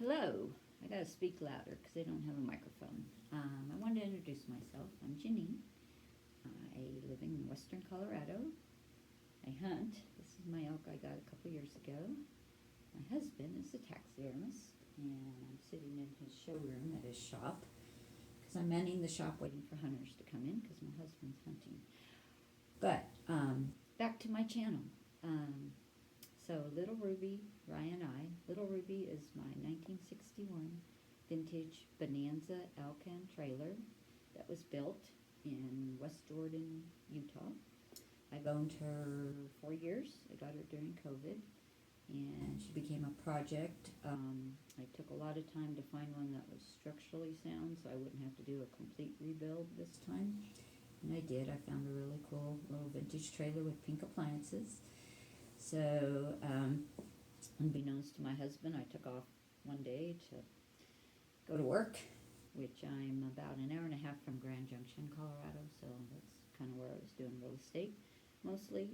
Hello. I gotta speak louder because I don't have a microphone. I wanted to introduce myself. I'm Janine. I live in western Colorado. I hunt. This is my elk I got a couple years ago. My husband is a taxidermist, and I'm sitting in his showroom at his shop because I'm manning the shop waiting for hunters to come in because my husband's hunting. But back to my channel. So Little Ruby, Ryan and I. Little Ruby is my 1961 vintage Bonanza Alcan trailer that was built in West Jordan, Utah. I've owned her 4 years. I got her during COVID, and she became a project. I took a lot of time to find one that was structurally sound, so I wouldn't have to do a complete rebuild this time. And I did. I found a really cool little vintage trailer with pink appliances. So, unbeknownst to my husband, I took off one day to go to work, which I'm about an hour and a half from Grand Junction, Colorado. So that's kind of where I was doing real estate mostly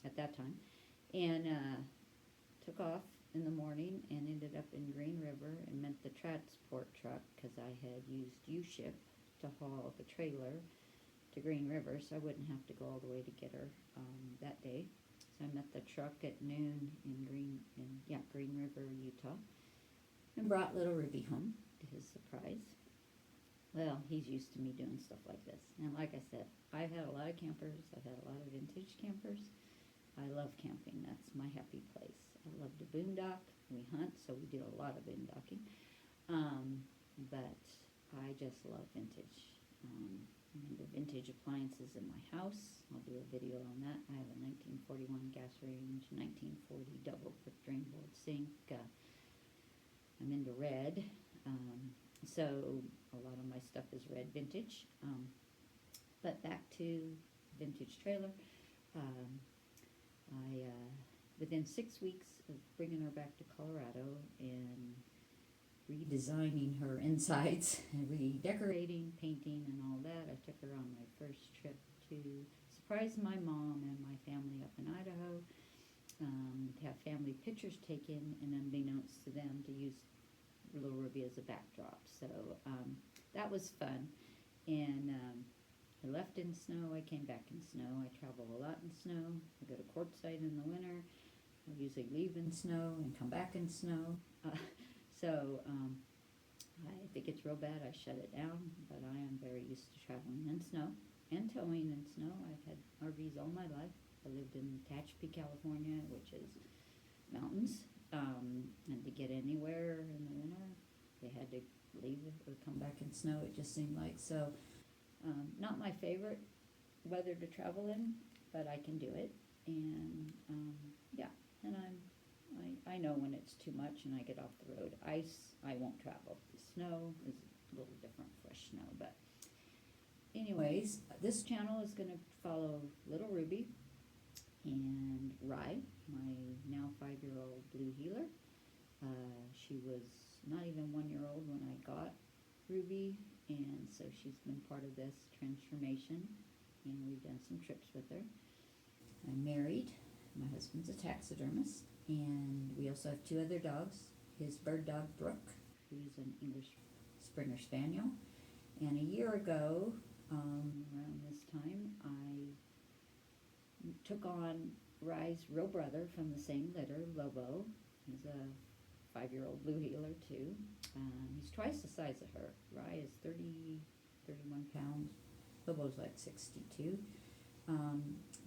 at that time. And took off in the morning and ended up in Green River and met the transport truck because I had used U-Ship to haul the trailer to Green River, so I wouldn't have to go all the way to get her that day. So I met the truck at noon in Green River, Utah, and brought little Ruby home to his surprise. Well, he's used to me doing stuff like this. And like I said, I've had a lot of campers. I've had a lot of vintage campers. I love camping. That's my happy place. I love to boondock. We hunt, so we do a lot of boondocking. But I just love vintage. The vintage appliances in my house. I'll do a video on that. I have a 1941 gas range, 1940 double quick drain board sink. I'm into red, so a lot of my stuff is red vintage. But back to vintage trailer. I within 6 weeks of bringing her back to Colorado and redesigning her insides and redecorating, painting, and all that, I took her on my first trip to surprise my mom and my family up in Idaho, to have family pictures taken, and unbeknownst to them, to use Little Ruby as a backdrop. So that was fun. And I left in snow. I came back in snow. I travel a lot in snow. I go to Quartzsite in the winter. I usually leave in snow and come back in snow. So if it gets real bad, I shut it down, but I am very used to traveling in snow and towing in snow. I've had RVs all my life. I lived in Tehachapi, California, which is mountains, and to get anywhere in the winter, they had to leave or come back in snow, it just seemed like. So not my favorite weather to travel in, but I can do it. And yeah, and I know when it's too much and I get off the road. Ice, I won't travel. The snow is a little different, fresh snow. But anyways, this channel is going to follow Little Ruby and Rye, my now 5-year-old blue heeler. She was not even 1 year old when I got Ruby, and so she's been part of this transformation, and we've done some trips with her. I'm married. My husband's a taxidermist, and we also have 2 other dogs. His bird dog, Brooke, who's an English Springer Spaniel. And a year ago, around this time, I took on Rye's real brother from the same litter, Lobo. He's a 5-year-old blue heeler, too. He's twice the size of her. Rye is 31 pounds. Lobo's like 62.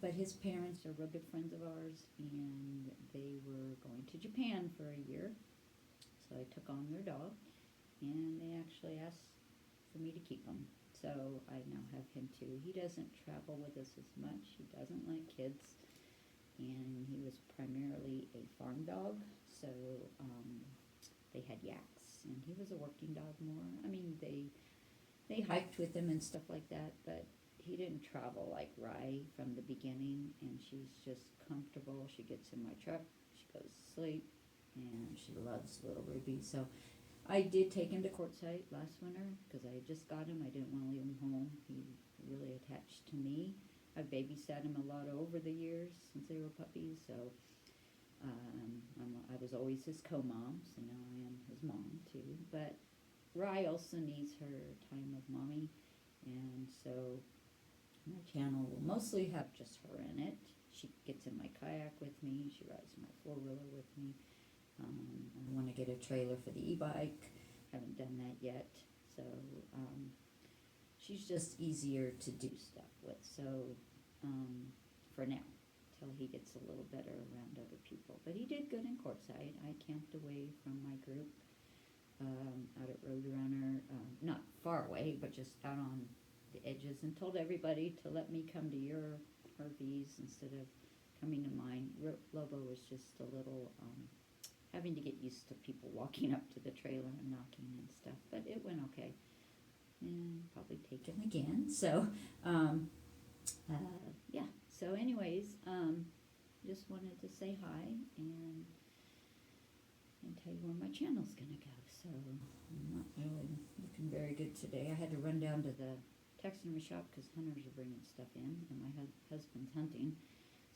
But his parents are real good friends of ours, and they were going to Japan for a year. So I took on their dog, and they actually asked for me to keep him. So I now have him too. He doesn't travel with us as much. He doesn't like kids, and he was primarily a farm dog. So they had yaks, and he was a working dog more. I mean, they hiked with him and stuff like that, but he didn't travel like Rye from the beginning, and she's just comfortable. She gets in my truck, she goes to sleep, and she loves Little Ruby. So I did take him to Quartzsite last winter because I had just got him. I didn't want to leave him home. He really attached to me. I babysat him a lot over the years since they were puppies, so I was always his co-mom, so now I am his his mom too. But Rye also needs her time of mommy, and so my channel will mostly have just her in it. She gets in my kayak with me. She rides my four-wheeler with me. I want to get a trailer for the e-bike. Haven't done that yet. So she's just easier to do stuff with. So for now, till he gets a little better around other people. But he did good in Quartzsite. I camped away from my group out at Roadrunner, not far away, but just out on the edges, and told everybody to let me come to your RVs instead of coming to mine. Lobo was just a little having to get used to people walking up to the trailer and knocking and stuff, but it went okay. And probably take him again. So, yeah. So anyways, just wanted to say hi and tell you where my channel's gonna go. So I'm not really looking very good today. I had to run down to the taxidermy shop because hunters are bringing stuff in, and my husband's hunting.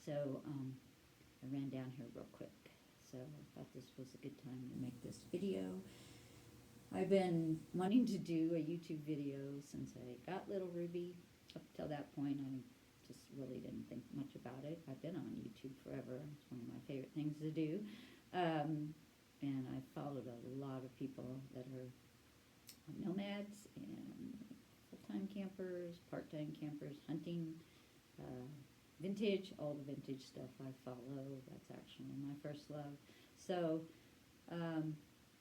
So I ran down here real quick. So I thought this was a good time to make this video. I've been wanting to do a YouTube video since I got little Ruby. Up till that point, I just really didn't think much about it. I've been on YouTube forever. It's one of my favorite things to do. And I followed a lot of people that are nomads and full-time campers, part-time campers, hunting, vintage, all the vintage stuff I follow. That's actually my first love. So,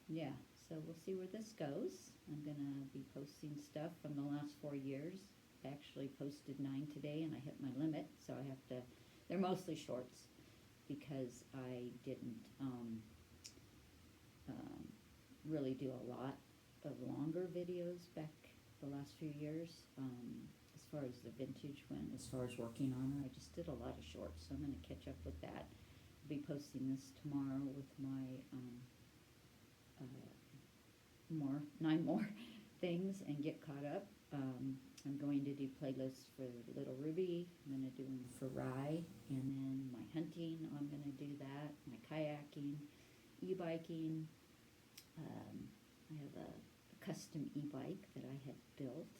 yeah, so we'll see where this goes. I'm going to be posting stuff from the last 4 years. I actually posted 9 today, and I hit my limit, so I have to, they're mostly shorts because I didn't really do a lot of longer videos back the last few years. As far as the vintage went, as far as working on her, I just did a lot of shorts, so I'm going to catch up with that. I'll be posting this tomorrow with my 9 more things and get caught up. I'm going to do playlists for Little Ruby. I'm going to do them for Rye, and then my hunting, I'm going to do that, my kayaking, e-biking. I have a custom e-bike that I had built.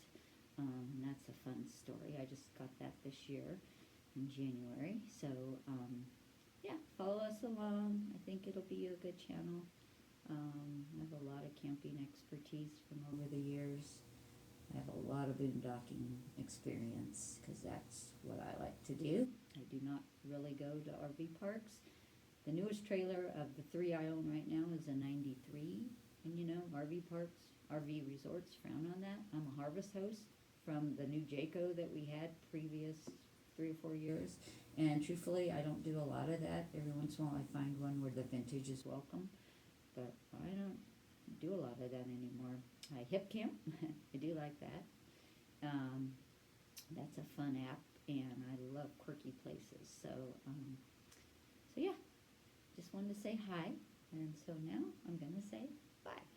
And that's a fun story. I just got that this year in January. So, yeah, follow us along. I think it'll be a good channel. I have a lot of camping expertise from over the years. I have a lot of boondocking experience because that's what I like to do. I do not really go to RV parks. The newest trailer of the 3 I own right now is a 93. And you know, RV parks, RV resorts frown on that. I'm a harvest host from the new Jayco that we had previous 3 or 4 years. And truthfully, I don't do a lot of that. Every once in a while I find one where the vintage is welcome. But I don't do a lot of that anymore. I hip camp. I do like that. That's a fun app, and I love quirky places. So, so yeah, just wanted to say hi. And so now I'm going to say bye.